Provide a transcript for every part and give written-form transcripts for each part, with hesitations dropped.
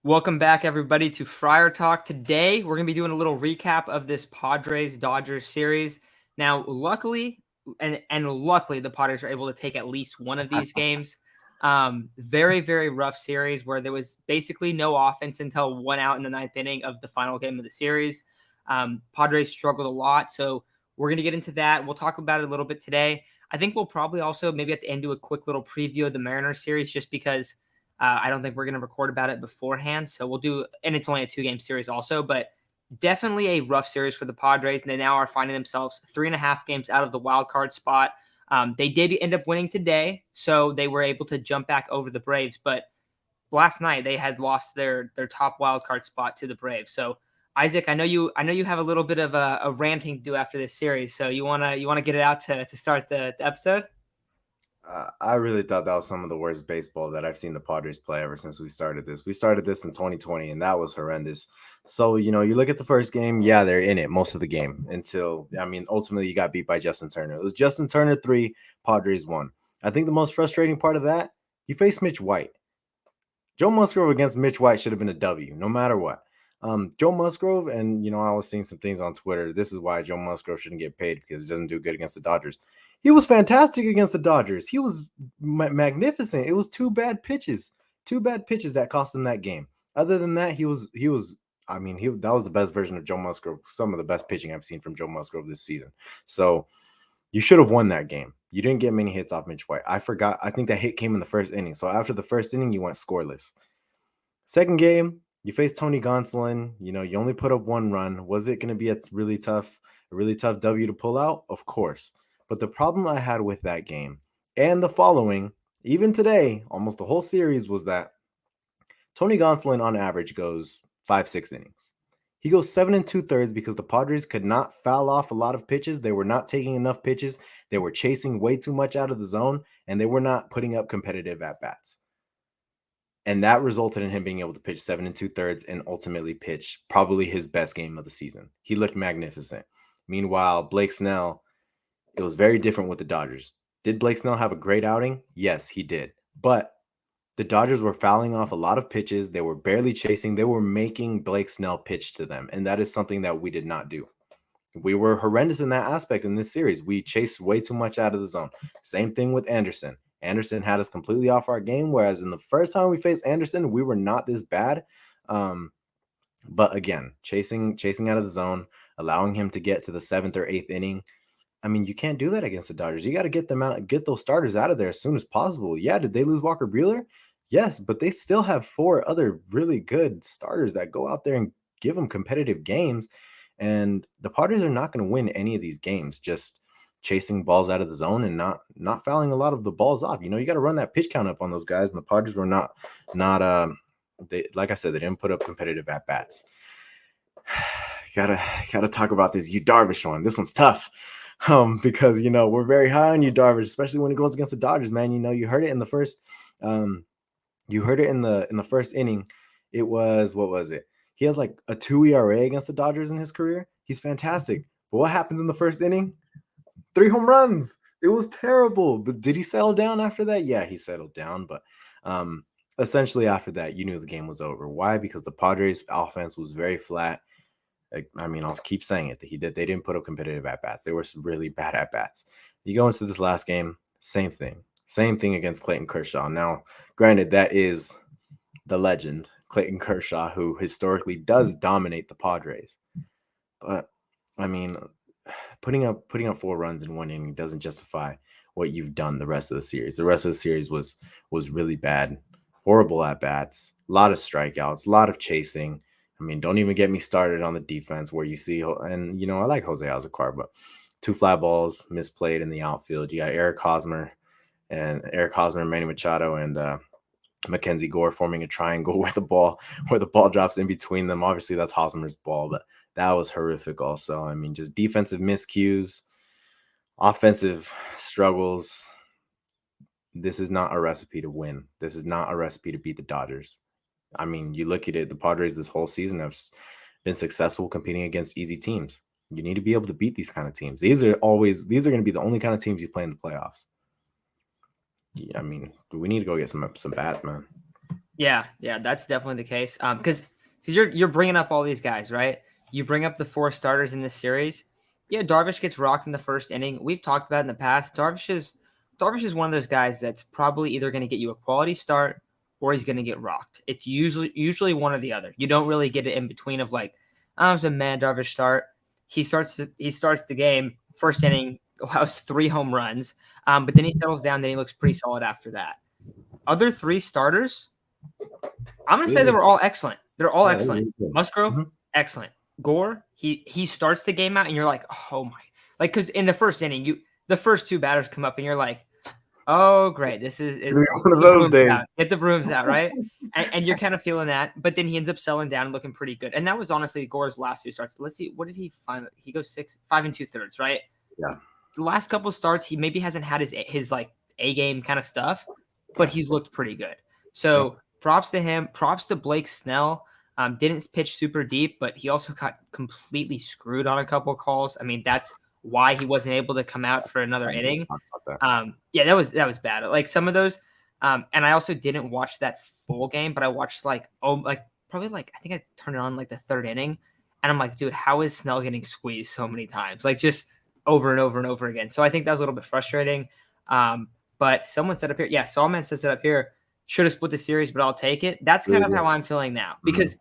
Welcome back, everybody, to Friar Talk. Today, we're going to be doing a little recap of this Padres-Dodgers series. Now, luckily, luckily, the Padres were able to take at least one of these games. Very, very rough series where there was basically no offense until 1 out in the 9th inning of the final game of the series. Padres struggled a lot, so we're going to get into that. We'll talk about it a little bit today. I think we'll probably also maybe at the end do a quick little preview of the Mariners series just because I don't think we're going to record about it beforehand. So we'll do, and it's only a 2-game series also, but definitely a rough series for the Padres. And they now are finding themselves 3.5 games out of the wild card spot. They did end up winning today, so they were able to jump back over the Braves. But last night they had lost their top wild card spot to the Braves. So Isaac, I know you have a little bit of a ranting to do after this series. So you wanna get it out to start the episode? I really thought that was some of the worst baseball that I've seen the Padres play ever since we started this. We started this in 2020, and that was horrendous. So, you look at the first game, yeah, they're in it most of the game until, ultimately you got beat by Justin Turner. It was Justin Turner 3, Padres 1. I think the most frustrating part of that, you face Mitch White. Joe Musgrove against Mitch White should have been a W, no matter what. Joe Musgrove, and, I was seeing some things on Twitter. This is why Joe Musgrove shouldn't get paid because he doesn't do good against the Dodgers. He was fantastic against the Dodgers. He was magnificent. It was two bad pitches that cost him that game. Other than that, that was the best version of Joe Musgrove. Some of the best pitching I've seen from Joe Musgrove this season. So you should have won that game. You didn't get many hits off Mitch White. I forgot. I think that hit came in the first inning. So after the first inning, you went scoreless. Second game, you faced Tony Gonsolin. You only put up 1 run. Was it going to be a really tough W to pull out? Of course. But the problem I had with that game and the following, even today, almost the whole series, was that Tony Gonsolin on average goes 5-6 innings. He goes 7 2/3 because the Padres could not foul off a lot of pitches. They were not taking enough pitches. They were chasing way too much out of the zone, and they were not putting up competitive at-bats. And that resulted in him being able to pitch 7 2/3 and ultimately pitch probably his best game of the season. He looked magnificent. Meanwhile, Blake Snell, it was very different with the Dodgers. Did Blake Snell have a great outing? Yes, he did. But the Dodgers were fouling off a lot of pitches. They were barely chasing. They were making Blake Snell pitch to them. And that is something that we did not do. We were horrendous in that aspect in this series. We chased way too much out of the zone. Same thing with Anderson. Anderson had us completely off our game, whereas in the first time we faced Anderson, we were not this bad. But again, chasing out of the zone, allowing him to get to the 7th or 8th inning. You can't do that against the Dodgers. You got to get them out, get those starters out of there as soon as possible. Yeah, did they lose Walker Buehler? Yes, but they still have 4 other really good starters that go out there and give them competitive games. And the Padres are not going to win any of these games just chasing balls out of the zone and not fouling a lot of the balls off. You got to run that pitch count up on those guys. And the Padres were not they, like I said, they didn't put up competitive at bats. Gotta talk about this Yu Darvish one. This one's tough. Because we're very high on Yu Darvish, especially when it goes against the Dodgers, man. You heard it in the first first inning. It was, what was it? He has like a 2 ERA against the Dodgers in his career. He's fantastic. But what happens in the first inning? 3 home runs. It was terrible. But did he settle down after that? Yeah, he settled down. But essentially after that, you knew the game was over. Why? Because the Padres offense was very flat. I'll keep saying it. They didn't put up competitive at-bats. They were really bad at-bats. You go into this last game, same thing. Same thing against Clayton Kershaw. Now, granted, that is the legend, Clayton Kershaw, who historically does dominate the Padres. But, putting up 4 runs in 1 inning doesn't justify what you've done the rest of the series. The rest of the series was really bad. Horrible at-bats, a lot of strikeouts, a lot of chasing. Don't even get me started on the defense where you see, and, I like Jose Alzarcar, but 2 fly balls misplayed in the outfield. You got Eric Hosmer, Manny Machado, and Mackenzie Gore forming a triangle where the ball drops in between them. Obviously, that's Hosmer's ball, but that was horrific also. Just defensive miscues, offensive struggles. This is not a recipe to win. This is not a recipe to beat the Dodgers. You look at it, the Padres this whole season have been successful competing against easy teams. You need to be able to beat these kind of teams. These are going to be the only kind of teams you play in the playoffs. We need to go get some bats, man. Yeah, that's definitely the case. Because you're bringing up all these guys, right? You bring up the 4 starters in this series. Yeah, Darvish gets rocked in the first inning. We've talked about it in the past. Darvish is one of those guys that's probably either going to get you a quality start or he's going to get rocked. It's usually one or the other. You don't really get it in between of like, oh, it's a mad Darvish start. He starts the game first inning, allows 3 home runs, but then he settles down. Then he looks pretty solid after that. Other 3 starters, I'm gonna say they were all excellent. They're all excellent. Really Musgrove, excellent. Gore, he starts the game out, and you're like, oh my, like because in the first inning, the first 2 batters come up, and you're like, oh great, this is one of those days. Get the brooms out, right? And you're kind of feeling that, but then he ends up settling down and looking pretty good. And that was honestly Gore's last 2 starts. Let's see, what did he find? He goes 5 2/3, right? Yeah. The last couple of starts, he maybe hasn't had his like A game kind of stuff, but he's looked pretty good. So props to him. Props to Blake Snell. Didn't pitch super deep, but he also got completely screwed on a couple of calls. I mean, that's why he wasn't able to come out for another inning. Yeah, that was bad. Like some of those, and I also didn't watch that full game, but I watched probably I think I turned it on like the 3rd inning, and I'm like, dude, how is Snell getting squeezed so many times? Like just over and over and over again. So I think that was a little bit frustrating. But someone said up here, yeah, Sawman says it up here, should have split the series, but I'll take it. That's kind of how I'm feeling now because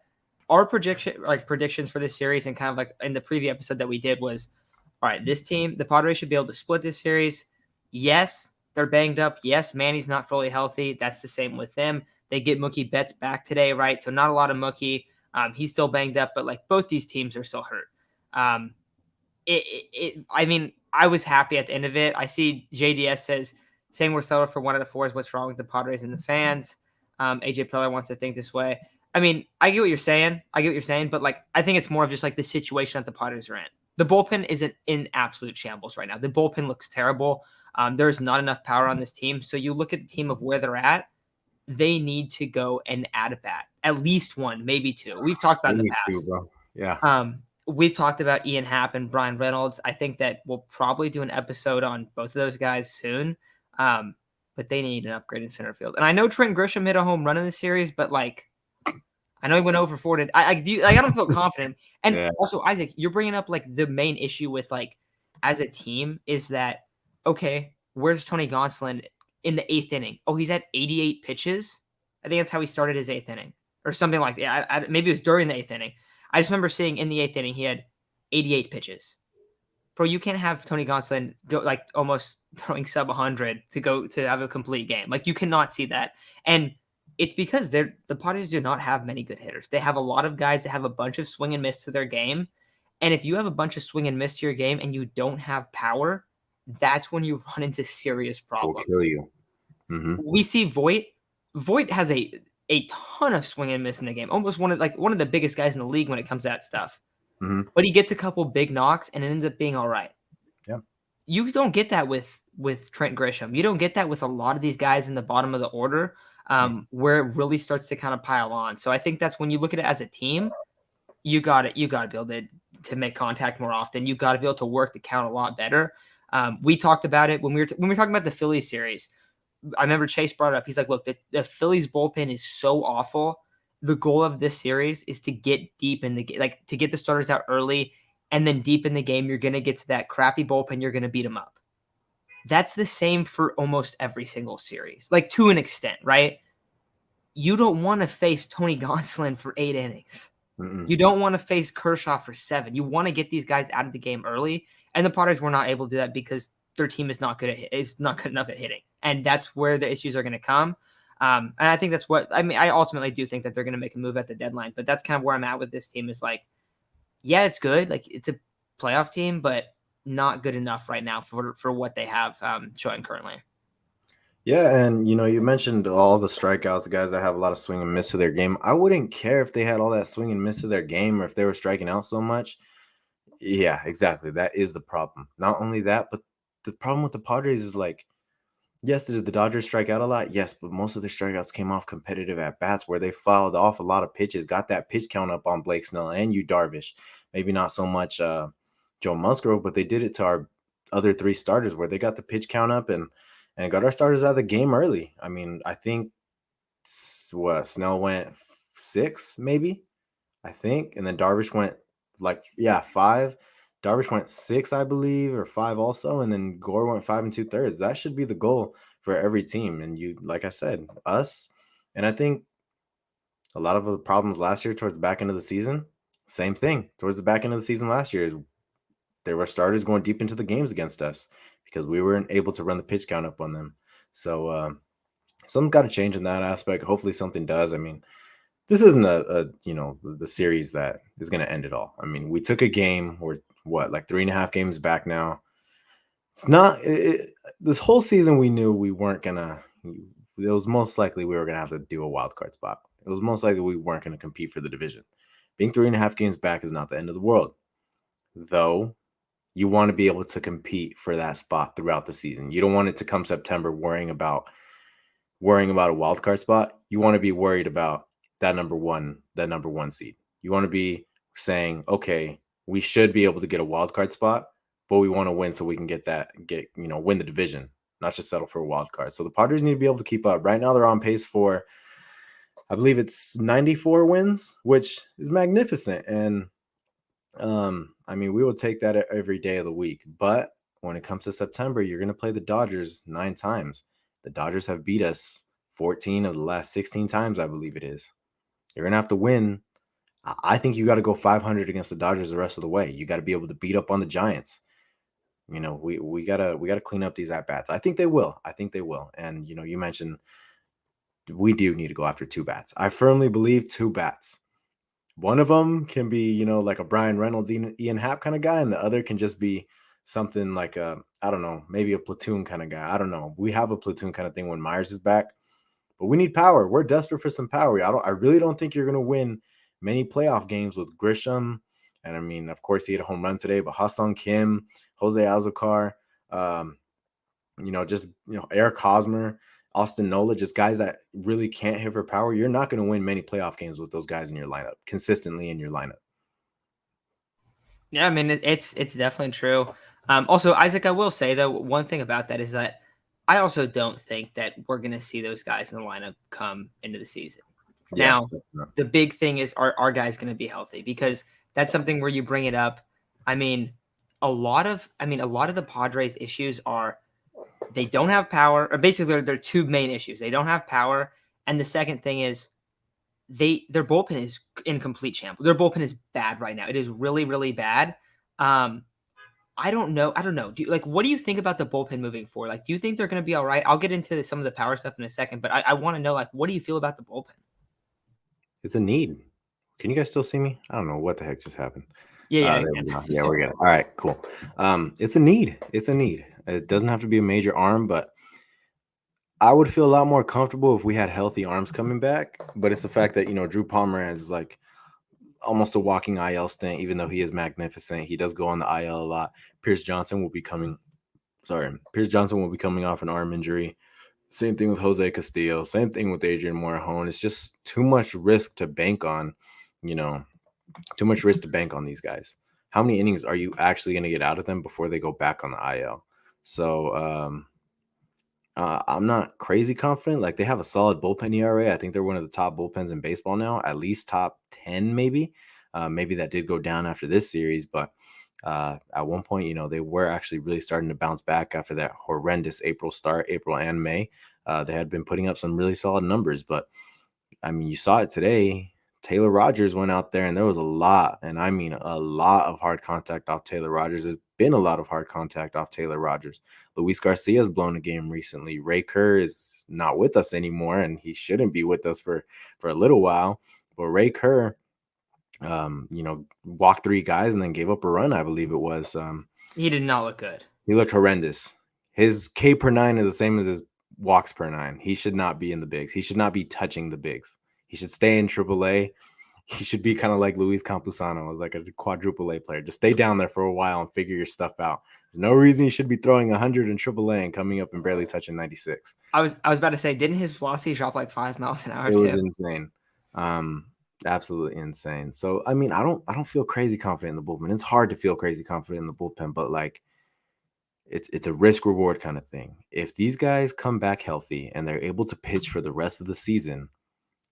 our predictions for this series and kind of like in the preview episode that we did was, all right, this team, the Padres should be able to split this series. Yes, they're banged up. Yes, Manny's not fully healthy. That's the same with them. They get Mookie Betts back today, right? So not a lot of Mookie. He's still banged up, but like both these teams are still hurt. I mean, I was happy at the end of it. I see JDS saying we're settled for 1 out of 4 is what's wrong with the Padres and the fans. AJ Preller wants to think this way. I mean, I get what you're saying. But like, I think it's more of just like the situation that the Padres are in. The bullpen isn't in absolute shambles right now. The bullpen looks terrible. There's not enough power on this team. So you look at the team of where they're at, they need to go and add a bat. At least 1, maybe 2. We've talked about in the past. Yeah. We've talked about Ian Happ and Brian Reynolds. I think that we'll probably do an episode on both of those guys soon. But they need an upgrade in center field. And I know Trent Grisham hit a home run in the series, but like, I know he went over 4. I don't feel confident. And also, Isaac, you're bringing up like the main issue with like as a team is that, okay, where's Tony Gonsolin in the 8th inning? Oh, he's at 88 pitches. I think that's how he started his 8th inning or something like that. Maybe it was during the 8th inning. I just remember seeing in the 8th inning, he had 88 pitches. Bro, you can't have Tony Gonsolin go like almost throwing sub 100 to have a complete game. Like you cannot see that. And it's because the Padres do not have many good hitters. They have a lot of guys that have a bunch of swing and miss to their game. And if you have a bunch of swing and miss to your game and you don't have power, that's when you run into serious problems. Will kill you. We see Voit. Voit has a ton of swing and miss in the game. Almost one of the biggest guys in the league when it comes to that stuff. But he gets a couple big knocks and it ends up being all right. Yeah. You don't get that with Trent Grisham. You don't get that with a lot of these guys in the bottom of the order. Where it really starts to kind of pile on. So I think that's when you look at it as a team, you got to be able to make contact more often. You got to be able to work the count a lot better. We talked about it when we were talking about the Phillies series. I remember Chase brought it up. He's like, look, the Phillies bullpen is so awful. The goal of this series is to get deep in the game, like to get the starters out early, and then deep in the game, you're going to get to that crappy bullpen. You're going to beat them up. That's the same for almost every single series, like to an extent, right? You don't want to face Tony Gonsolin for 8 innings. You don't want to face Kershaw for 7. You want to get these guys out of the game early, and the Padres were not able to do that because their team is not good enough at hitting, and that's where the issues are going to come. And I think that's what I mean. I ultimately do think that they're going to make a move at the deadline, but that's kind of where I'm at with this team. Is like, yeah, it's good, like it's a playoff team, but not good enough right now for what they have showing currently. Yeah, and you mentioned all the strikeouts, the guys that have a lot of swing and miss to their game. I wouldn't care if they had all that swing and miss to their game or if they were striking out so much. Yeah, exactly. That is the problem. Not only that, but the problem with the Padres is like, yes, did the Dodgers strike out a lot? Yes, but most of their strikeouts came off competitive at bats where they fouled off a lot of pitches, got that pitch count up on Blake Snell and Yu Darvish. Maybe not so much Joe Musgrove, but they did it to our other 3 starters where they got the pitch count up and got our starters out of the game early. I mean, I think Snell went 6, maybe, I think, and then Darvish went 5. Darvish went 6, I believe, or 5 also, and then Gore went 5 2/3. That should be the goal for every team. And you, like I said, us, and I think a lot of the problems last year towards the back end of the season, same thing. Towards the back end of the season last year is there were starters going deep into the games against us because we weren't able to run the pitch count up on them. So something's got to change in that aspect. Hopefully something does. I mean, this isn't the series that is going to end it all. I mean, we took a game. We're like 3.5 games back now. It's not this whole season. We knew we weren't gonna. It was most likely we were gonna have to do a wild card spot. It was most likely we weren't gonna compete for the division. Being 3.5 games back is not the end of the world, though. You want to be able to compete for that spot throughout the season. You don't want it to come September worrying about a wild card spot. You want to be worried about that number one seed. You want to be saying, okay, we should be able to get a wild card spot, but we want to win so we can win the division, not just settle for a wild card. So the Padres need to be able to keep up. Right now they're on pace for, I believe it's 94 wins, which is magnificent. And I mean, we will take that every day of the week. But when it comes to September, you're going to play the Dodgers 9 times. The Dodgers have beat us 14 of the last 16 times, I believe it is. You're going to have to win. I think you got to go 500 against the Dodgers the rest of the way. You got to be able to beat up on the Giants. We gotta clean up these at-bats. I think they will. And, you mentioned we do need to go after 2 bats. I firmly believe 2 bats. One of them can be, like a Brian Reynolds, Ian Happ kind of guy, and the other can just be something like I don't know, maybe a platoon kind of guy. I don't know. We have a platoon kind of thing when Myers is back, but we need power. We're desperate for some power. I really don't think you're going to win many playoff games with Grisham. And I mean, of course, he had a home run today, but Ha-Seong Kim, Jose Azocar, Eric Hosmer, Austin Nola, just guys that really can't hit for power. You're not going to win many playoff games with those guys in your lineup, consistently in your lineup. Yeah, I mean, it's definitely true. Also, Isaac, I will say, though, one thing about that is that I also don't think that we're going to see those guys in the lineup come into the season. Yeah. Now, the big thing is, are our guys going to be healthy? Because that's something where you bring it up. I mean, a lot of the Padres' issues are they don't have power, or basically they're 2 main issues. They don't have power, and the second thing is their bullpen is in complete shambles. Their bullpen is bad right now. It is really, really bad. I don't know. What do you think about the bullpen moving forward? Like, do you think they're going to be all right? I'll get into some of the power stuff in a second, but I want to know, what do you feel about the bullpen? It's a need. Can you guys still see me? I don't know what the heck just happened. Yeah. There we go. Yeah, we're good. All right, cool. It's a need. It doesn't have to be a major arm, but I would feel a lot more comfortable if we had healthy arms coming back. But it's the fact that, Drew Pomeranz is like almost a walking IL stint, even though he is magnificent. He does go on the IL a lot. Pierce Johnson will be coming off an arm injury. Same thing with Jose Castillo. Same thing with Adrian Morejon. It's just too much risk to bank on, these guys. How many innings are you actually going to get out of them before they go back on the IL? So I'm not crazy confident. Like, they have a solid bullpen ERA. I think they're one of the top bullpens in baseball now, at least top 10 maybe. Maybe that did go down after this series, but at one point, they were actually really starting to bounce back after that horrendous April and May. They had been putting up some really solid numbers, but I mean, you saw it today. Taylor Rogers went out there and there was a lot, and I mean a lot of hard contact off Taylor Rogers. There's been a lot of hard contact off Taylor Rogers. Luis Garcia's blown a game recently. Ray Kerr is not with us anymore, and he shouldn't be with us for a little while. But Ray Kerr, walked 3 guys and then gave up a run, I believe it was. He did not look good. He looked horrendous. His K per 9 is the same as his walks per 9. He should not be in the bigs. He should not be touching the bigs. He should stay in AAA. He should be kind of like Luis Campusano, as like a quadruple A player. Just stay down there for a while and figure your stuff out. There's no reason you should be throwing 100 in AAA and coming up and barely touching 96. I was about to say, didn't his velocity drop like 5 miles an hour? It was insane. Absolutely insane. So I mean, I don't feel crazy confident in the bullpen. It's hard to feel crazy confident in the bullpen, but like it's a risk reward kind of thing. If these guys come back healthy and they're able to pitch for the rest of the season,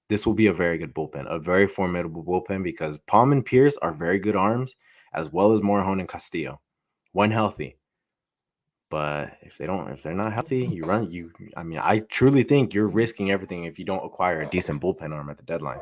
this will be a very good bullpen, a very formidable bullpen, because Palm and Pierce are very good arms, as well as Morejon and Castillo, when healthy. But if they're not healthy, I mean, I truly think you're risking everything if you don't acquire a decent bullpen arm at the deadline.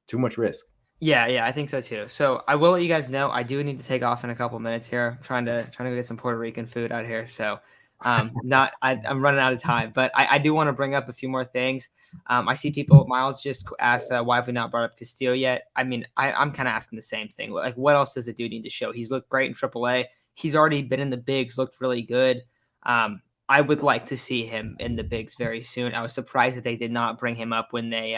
Too much risk. Yeah, I think so too. So I will let you guys know I do need to take off in a couple minutes here. I'm trying to go get some Puerto Rican food out here. So I'm running out of time, but I do want to bring up a few more things. I see people. Miles just asked why have we not brought up Castillo yet? I mean, I'm kind of asking the same thing. Like, what else does the dude need to show? He's looked great in AAA. He's already been in the bigs, looked really good. I would like to see him in the bigs very soon. I was surprised that they did not bring him up when they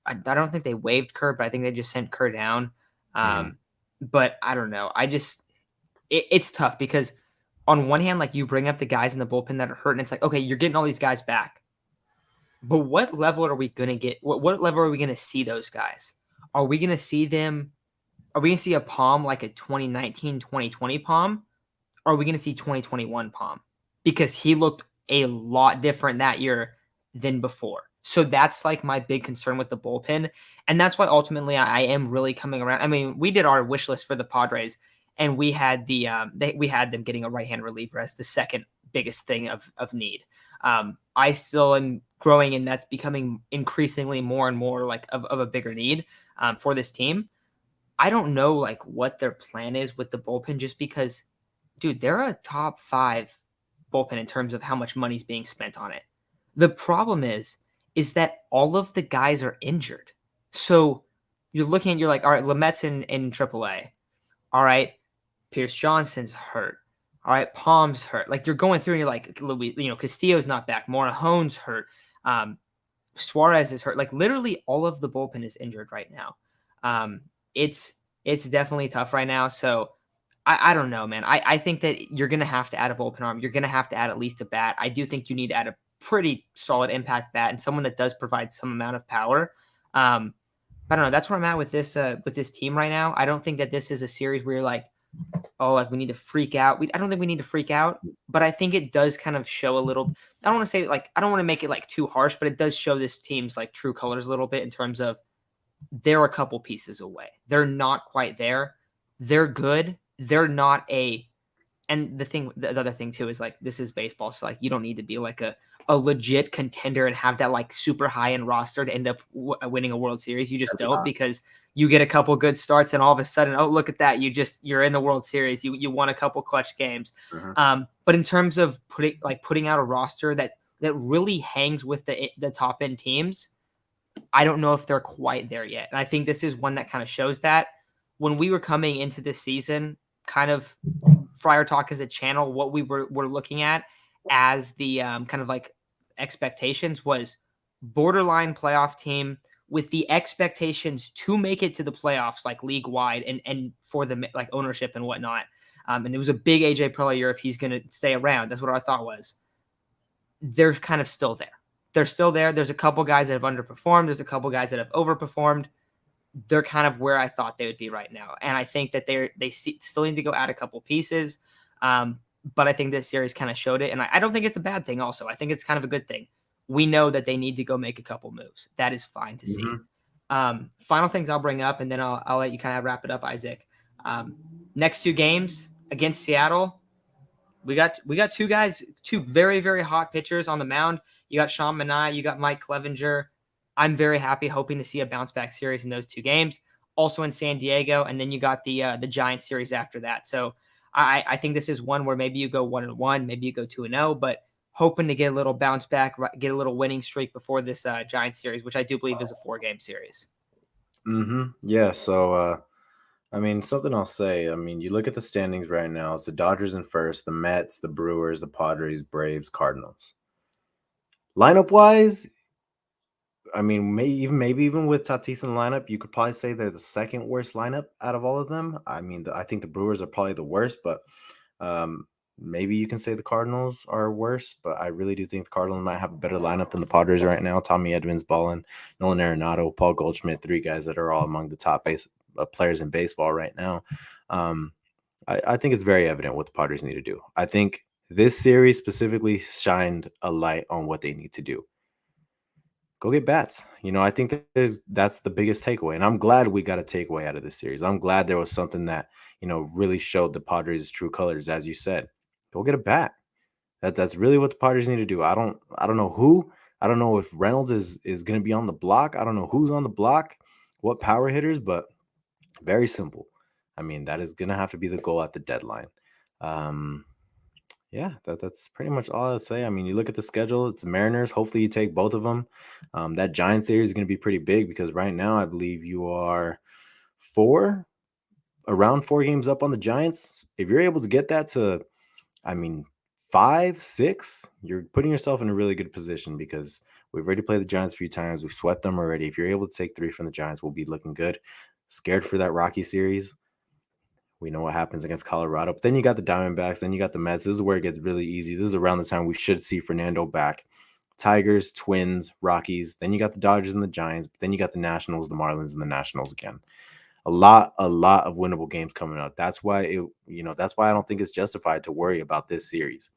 I don't think they waived Kerr, but I think they just sent Kerr down. But I don't know. It's tough because on one hand, like you bring up the guys in the bullpen that are hurt, and it's like, okay, you're getting all these guys back. But what level are we going to get? What level are we going to see those guys? Are we going to see them? Are we going to see a Palm like a 2019, 2020 Palm? Or are we going to see 2021 Palm? Because he looked a lot different that year than before. So that's like my big concern with the bullpen. And that's why ultimately I am really coming around. I mean, we did our wish list for the Padres, and we had we had them getting a right-hand reliever as the second biggest thing of need. I still am growing, and that's becoming increasingly more and more like of a bigger need for this team. I don't know like what their plan is with the bullpen, just because, dude, they're a top 5 bullpen in terms of how much money's being spent on it. The problem is that all of the guys are injured. So you're looking, you're like, all right, Lamet's in AAA. All right, Pierce Johnson's hurt. All right, Palm's hurt. Like you're going through and you're like, Castillo's not back. Morejon's hurt. Suarez is hurt. Like literally all of the bullpen is injured right now. It's definitely tough right now. So I don't know, man. I think that you're going to have to add a bullpen arm. You're going to have to add at least a bat. I do think you need to add a pretty solid impact bat and someone that does provide some amount of power. I don't know. That's where I'm at with this team right now. I don't think that this is a series where you're like, oh, like we need to freak out. I don't think we need to freak out, but I think it does kind of show a little. I don't want to say like I don't want to make it like too harsh, but it does show this team's like true colors a little bit in terms of they're a couple pieces away. They're not quite there. They're good. They're not a. And the other thing too is like this is baseball, so like you don't need to be like a legit contender and have that like super high end roster to end up winning a World Series. You just don't, because you get a couple good starts and all of a sudden, oh look at that, you're in the World Series. You won a couple clutch games. But in terms of putting out a roster that really hangs with the top end teams, I don't know if they're quite there yet. And I think this is one that kind of shows that. When we were coming into this season, kind of Friar Talk as a channel, what we were looking at as the kind of like expectations was borderline playoff team with the expectations to make it to the playoffs, like league wide and for the like ownership and whatnot. And it was a big AJ Preller year if he's going to stay around. That's what our thought was. They're kind of still there. They're still there. There's a couple guys that have underperformed. There's a couple guys that have overperformed. They're kind of where I thought they would be right now. And I think that they still need to go add a couple pieces. But I think this series kind of showed it. And I don't think it's a bad thing also. I think it's kind of a good thing. We know that they need to go make a couple moves. That is fine to see. Final things I'll bring up, and then I'll let you kind of wrap it up, Isaac. Next 2 games against Seattle, we got 2 guys, 2 very, very hot pitchers on the mound. You got Sean Manaea, you got Mike Clevenger. I'm very happy, hoping to see a bounce back series in those 2 games. Also in San Diego, and then you got the Giants series after that. So I think this is one where maybe you go 1-1, maybe you go 2-0, but hoping to get a little bounce back, get a little winning streak before this Giants series, which I do believe is a 4-game series. Yeah. So, I mean, something I'll say. I mean, you look at the standings right now. It's the Dodgers in first, the Mets, the Brewers, the Padres, Braves, Cardinals. Lineup wise, I mean, maybe even with Tatis in the lineup, you could probably say they're the second worst lineup out of all of them. I mean, I think the Brewers are probably the worst, but maybe you can say the Cardinals are worse. But I really do think the Cardinals might have a better lineup than the Padres right now. Tommy Edmonds, Ballin, Nolan Arenado, Paul Goldschmidt, 3 guys that are all among the top players in baseball right now. I think it's very evident what the Padres need to do. I think this series specifically shined a light on what they need to do. go get bats. I think that's the biggest takeaway. And I'm glad we got a takeaway out of this series. I'm glad there was something that, really showed the Padres' true colors, as you said. Go get a bat. That's really what the Padres need to do. I don't know who. I don't know if Reynolds is going to be on the block. I don't know who's on the block, what power hitters, but very simple. I mean, that is going to have to be the goal at the deadline. Um, yeah, that's pretty much all I'll say. I mean, you look at the schedule, it's the Mariners. Hopefully you take both of them. That Giants series is going to be pretty big because right now I believe you are around 4 games up on the Giants. If you're able to get that to, I mean, 5, 6, you're putting yourself in a really good position because we've already played the Giants a few times. We've swept them already. If you're able to take 3 from the Giants, we'll be looking good. Scared for that Rocky series. We know what happens against Colorado. But then you got the Diamondbacks. Then you got the Mets. This is where it gets really easy. This is around the time we should see Fernando back. Tigers, Twins, Rockies. Then you got the Dodgers and the Giants. But then you got the Nationals, the Marlins, and the Nationals again. A lot of winnable games coming up. That's why that's why I don't think it's justified to worry about this series.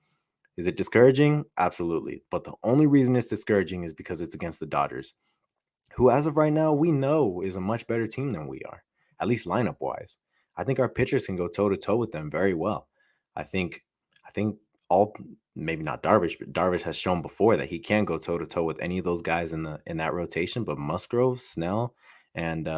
Is it discouraging? Absolutely. But the only reason it's discouraging is because it's against the Dodgers, who, as of right now, we know is a much better team than we are, at least lineup wise. I think our pitchers can go toe to toe with them very well. I think all, maybe not Darvish, but Darvish has shown before that he can go toe to toe with any of those guys in that rotation. But Musgrove, Snell, and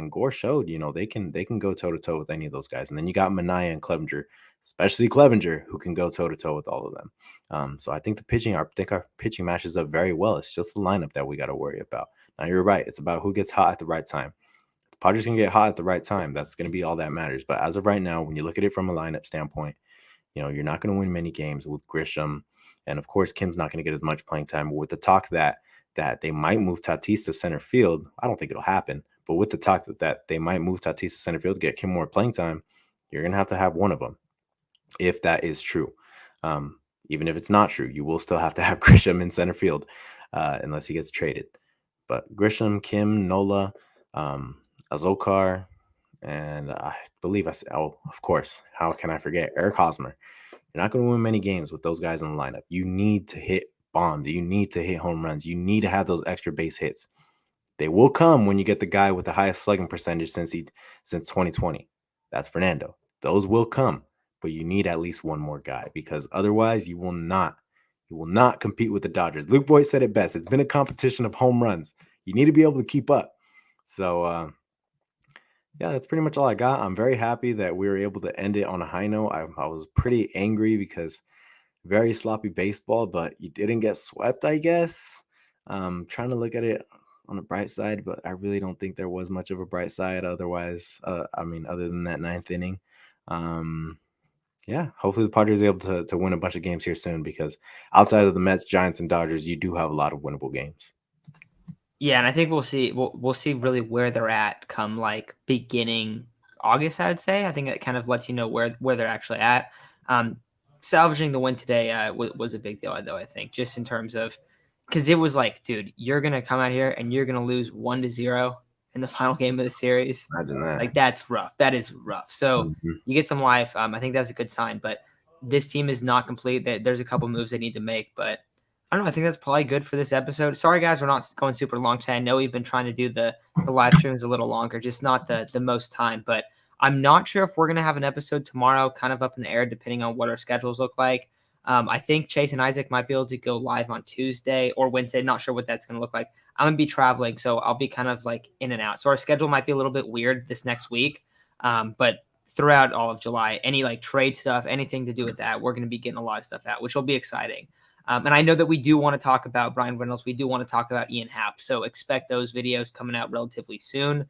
Gore showed they can go toe to toe with any of those guys. And then you got Manaea and Clevenger, especially Clevenger, who can go toe to toe with all of them. So I think our pitching matches up very well. It's just the lineup that we got to worry about. Now, you're right. It's about who gets hot at the right time. The Padres can get hot at the right time. That's going to be all that matters. But as of right now, when you look at it from a lineup standpoint, you're not going to win many games with Grisham. And, of course, Kim's not going to get as much playing time. But with the talk that they might move Tatis to center field, I don't think it'll happen. But with the talk that they might move Tatis to center field to get Kim more playing time, you're going to have one of them, if that is true. Even if it's not true, you will still have to have Grisham in center field unless he gets traded. But Grisham, Kim, Nola, Azokar, and I believe of course, how can I forget Eric Hosmer? You're not going to win many games with those guys in the lineup. You need to hit bombs. You need to hit home runs. You need to have those extra base hits. They will come when you get the guy with the highest slugging percentage since 2020. That's Fernando. Those will come, but you need at least one more guy because otherwise you will not compete with the Dodgers. Luke Voigt said it best. It's been a competition of home runs. You need to be able to keep up. So, yeah, that's pretty much all I got. I'm very happy that we were able to end it on a high note. I was pretty angry because very sloppy baseball, but you didn't get swept, I guess. Trying to look at it on the bright side, but I really don't think there was much of a bright side otherwise. Other than that 9th inning. Yeah, hopefully the Padres are able to win a bunch of games here soon because outside of the Mets, Giants, and Dodgers, you do have a lot of winnable games. Yeah, and I think we'll see really where they're at come like beginning August, I'd say. I think it kind of lets you know where they're actually at. Salvaging the win today was a big deal, though, I think, just in terms of because it was like, dude, you're gonna come out here and you're gonna lose 1-0 in the final game of the series. Imagine that. Like that's rough. That is rough. So Mhm. you get some life. I think that's a good sign. But this team is not complete. There's a couple moves they need to make, but I don't know. I think that's probably good for this episode. Sorry, guys, we're not going super long today. I know we've been trying to do the live streams a little longer, just not the most time. But I'm not sure if we're going to have an episode tomorrow, kind of up in the air, depending on what our schedules look like. I think Chase and Isaac might be able to go live on Tuesday or Wednesday. Not sure what that's going to look like. I'm going to be traveling, so I'll be kind of like in and out. So our schedule might be a little bit weird this next week. But throughout all of July, any like trade stuff, anything to do with that, we're going to be getting a lot of stuff out, which will be exciting. And I know that we do want to talk about Brian Reynolds. We do want to talk about Ian Happ. So expect those videos coming out relatively soon.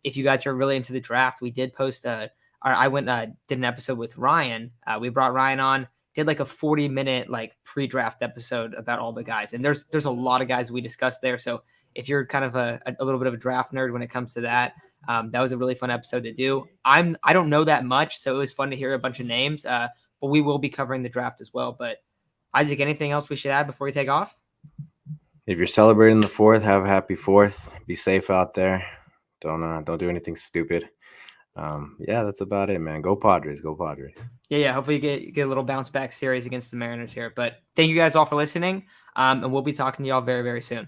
If you guys are really into the draft, we did post I went did an episode with Ryan. We brought Ryan on, did like a 40-minute like pre-draft episode about all the guys. And there's a lot of guys we discussed there. So if you're kind of a little bit of a draft nerd when it comes to that, that was a really fun episode to do. I don't know that much, so it was fun to hear a bunch of names. But we will be covering the draft as well. But Isaac, anything else we should add before we take off? If you're celebrating the 4th, have a happy 4th. Be safe out there. Don't do anything stupid. Yeah, that's about it, man. Go Padres. Go Padres. Yeah. Hopefully you get a little bounce back series against the Mariners here. But thank you guys all for listening. And we'll be talking to y'all very, very soon.